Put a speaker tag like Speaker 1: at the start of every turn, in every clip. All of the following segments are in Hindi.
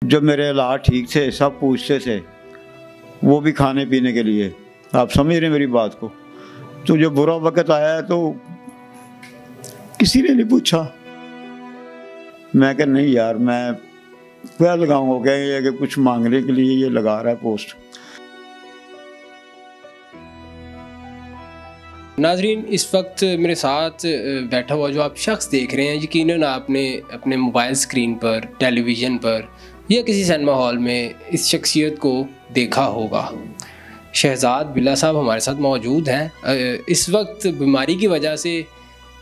Speaker 1: जब मेरे हालात ठीक थे सब पूछते थे, वो भी खाने पीने के लिए। आप समझ रहे मेरी बात को। तो जब बुरा वक्त आया तो किसी ने नहीं पूछा। मैं कहा नहीं यार, मैं क्या लगाऊंगा, कहेंगे कि कुछ मांगने के लिए ये लगा रहा है पोस्ट।
Speaker 2: नाजरीन, इस वक्त मेरे साथ बैठा हुआ जो आप शख्स देख रहे हैं, यकीनन आपने अपने मोबाइल स्क्रीन पर, टेलीविज़न पर या किसी सिनेमा हॉल में इस शख्सियत को देखा होगा। शहजाद बिल्ला साहब हमारे साथ मौजूद हैं। इस वक्त बीमारी की वजह से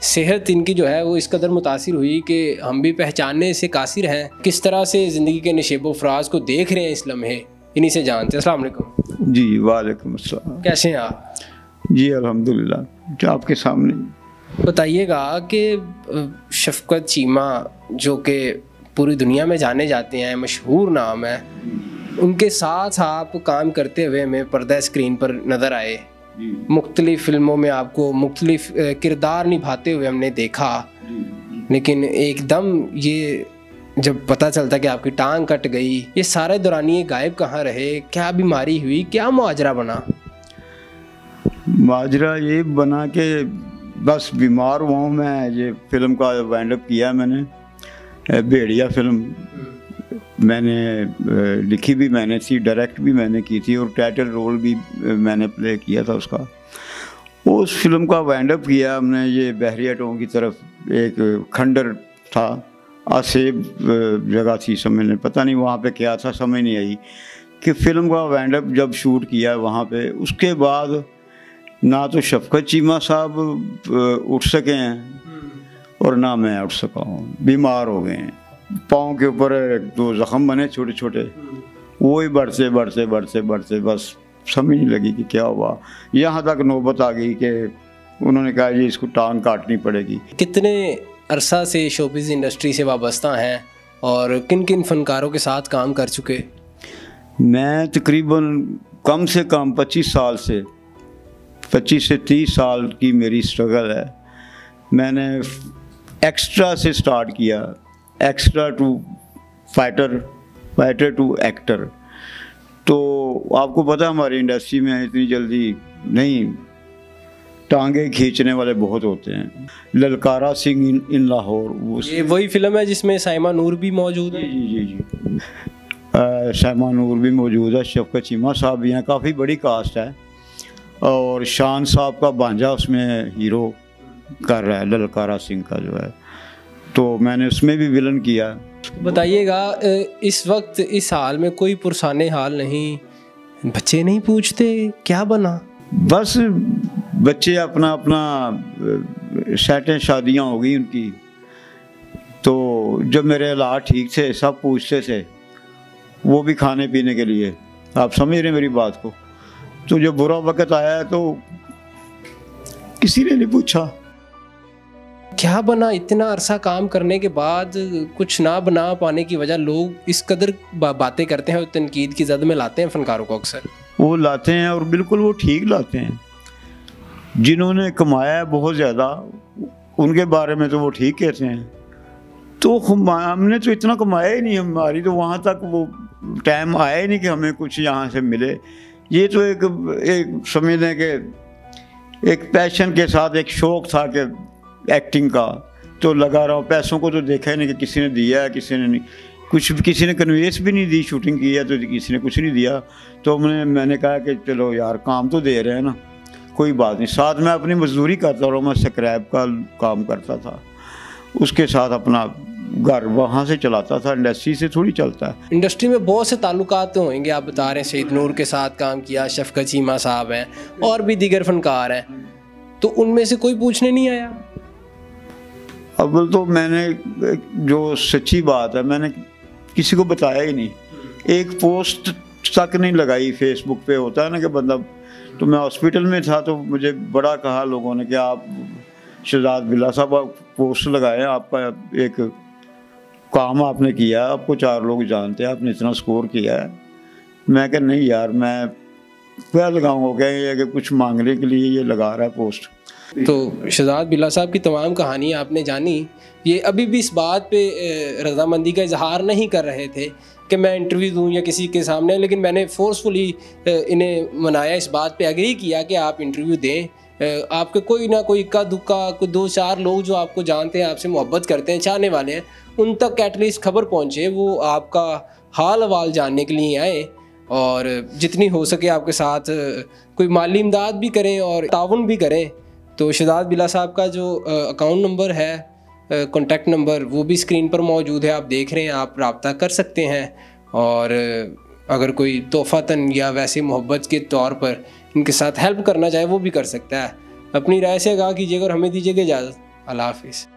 Speaker 2: सेहत इनकी जो है वो इस कदर मुतासिर हुई कि हम भी पहचानने से कासिर हैं। किस तरह से ज़िंदगी के नशेबो फराज को देख रहे हैं इस लम्हे, इन्हीं से जानते हैं। अस्सलाम वालेकुम।
Speaker 1: जी वालेकुम अस्सलाम।
Speaker 2: कैसे हैं आप?
Speaker 1: जी अल्हम्दुलिल्लाह, आपके सामने।
Speaker 2: बताइएगा कि शफकत चीमा जो कि पूरी दुनिया में जाने जाते हैं, मशहूर नाम है, उनके साथ आप काम करते हुए हमें पर्दा स्क्रीन पर नज़र आए। मुख्तलिफ फिल्मों में आपको मुख्तलिफ किरदार निभाते हुए हमने देखा, लेकिन एकदम ये जब पता चलता कि आपकी टांग कट गई, ये सारे दौरान ये गायब कहाँ रहे? क्या बीमारी हुई? क्या मुआजरा बना?
Speaker 1: माजरा ये बना कि बस बीमार हुआ हूँ मैं। ये फिल्म का वाइंड अप किया मैंने, भेड़िया फिल्म मैंने लिखी भी मैंने थी, डायरेक्ट भी मैंने की थी और टाइटल रोल भी मैंने प्ले किया था उसका। उस फिल्म का वाइंड अप किया हमने। ये बहरिया टाउन की तरफ एक खंडर था, आसेब जगह थी, समझ पता नहीं वहाँ पे क्या था, समझ नहीं आई कि फिल्म का वाइंड अप जब शूट किया वहाँ पे, उसके बाद ना तो शफकत चीमा साहब उठ सके हैं और ना मैं उठ सका हूँ। बीमार हो गए हैं, पाँव के ऊपर दो ज़ख़म बने छोटे छोटे, वो ही बढ़ते बढ़ते बढ़ते बढ़ते बस समझ नहीं लगी कि क्या हुआ। यहाँ तक नौबत आ गई कि उन्होंने कहा जी इसको टांग काटनी पड़ेगी।
Speaker 2: कितने अरसा से शोबिज़ इंडस्ट्री से वाबस्ता हैं और किन किन फ़नकारों के साथ काम कर चुके?
Speaker 1: मैं तकरीबन कम से कम 25 साल से 25 से 30 साल की मेरी स्ट्रगल है। मैंने एक्स्ट्रा से स्टार्ट किया, extra to fighter, fighter to actor. तो आपको पता है हमारी इंडस्ट्री में इतनी जल्दी नहीं, टांगे खींचने वाले बहुत होते हैं। ललकारा सिंह इन लाहौर,
Speaker 2: ये वही फिल्म है जिसमें साइमा नूर भी मौजूद है?
Speaker 1: जी जी जी, साइमा नूर भी मौजूद है, शफकत चीमा साहब भी हैं, काफ़ी बड़ी कास्ट है। और शान साहब का भांजा उसमें हीरो कर रहा है, ललकारा सिंह का जो है, तो मैंने उसमें भी विलन किया।
Speaker 2: बताइएगा, इस वक्त इस हाल में कोई पुरसाने हाल नहीं, बच्चे नहीं पूछते क्या बना?
Speaker 1: बस बच्चे अपना अपना सेटें, शादियां हो गई उनकी। तो जब मेरे हालात ठीक थे सब पूछते थे, वो भी खाने पीने के लिए। आप समझ रहे मेरी बात को। तो जब बुरा वक्त आया तो किसी ने नहीं पूछा
Speaker 2: क्या बना। इतना अरसा काम करने के बाद कुछ ना बना पाने की वजह लोग इस कदर बातें करते हैं और तनकीद की जद में लाते हैं फनकारों को। अक्सर
Speaker 1: वो लाते हैं और बिल्कुल वो ठीक लाते हैं। जिन्होंने कमाया है बहुत ज़्यादा उनके बारे में तो वो ठीक कहते हैं। तो हमने तो इतना कमाया ही नहीं, हमारी तो वहाँ तक वो टाइम आया ही नहीं कि हमें कुछ यहाँ से मिले। ये तो एक समझने के एक पैशन के साथ एक शौक़ था कि एक्टिंग का, तो लगा रहा हूँ। पैसों को तो देखा ही नहीं कि किसी ने दिया है, किसी ने नहीं, कुछ किसी ने कन्वेंस भी नहीं दी। शूटिंग की है तो किसी ने कुछ नहीं दिया। तो मैंने कहा कि चलो यार काम तो दे रहे हैं ना, कोई बात नहीं। साथ में अपनी मजदूरी करता रहा, मैं स्क्रैप का काम करता था, उसके साथ अपना घर वहाँ से चलाता था। इंडस्ट्री से थोड़ी चलता है।
Speaker 2: इंडस्ट्री में बहुत से ताल्लुकात तो होंगे, आप बता रहे हैं सईद नूर के साथ काम किया, शफकत चीमा साहब हैं और भी दीगर फनकार हैं, तो उनमें से कोई पूछने नहीं आया?
Speaker 1: अब तो मैंने, जो सच्ची बात है, मैंने किसी को बताया ही नहीं, एक पोस्ट तक नहीं लगाई। फेसबुक पे होता है ना कि बंदा, तो मैं हॉस्पिटल में था तो मुझे बड़ा कहा लोगों ने कि आप शहजाद बिल्ला साहब आप पोस्ट लगाए, आपका एक काम आपने किया, आपको 4 लोग जानते हैं, आपने इतना स्कोर किया है। मैं कहा नहीं यार, मैं क्या लगाऊंगा, कहेंगे कि कुछ मांगने के लिए ये लगा रहा है पोस्ट।
Speaker 2: तो शहजाद बिल्ला साहब की तमाम कहानी आपने जानी, ये अभी भी इस बात पे रज़ामंदी का इजहार नहीं कर रहे थे कि मैं इंटरव्यू दूं या किसी के सामने, लेकिन मैंने फोर्सफुली इन्हें मनाया, इस बात पे एग्री किया कि आप इंटरव्यू दें। आपके कोई ना कोई इक्का दुक्का कोई 2-4 लोग जो आपको जानते हैं, आपसे मोहब्बत करते हैं, चाहने वाले हैं, उन तक एटलीस्ट खबर पहुंचे, वो आपका हाल अहवाल जानने के लिए आए और जितनी हो सके आपके साथ कोई माली इमदाद भी करें और ताउन भी करें। तो शहजाद बिला साहब का जो अकाउंट नंबर है, कॉन्टैक्ट नंबर, वो भी स्क्रीन पर मौजूद है, आप देख रहे हैं, आप रब्ता कर सकते हैं। और अगर कोई तोहफ़तन या वैसे मोहब्बत के तौर पर इनके साथ हेल्प करना चाहे वो भी कर सकता है। अपनी राय से आगाह कीजिएगा और हमें दीजिएगा इजाज़त। अल्लाह हाफिज़।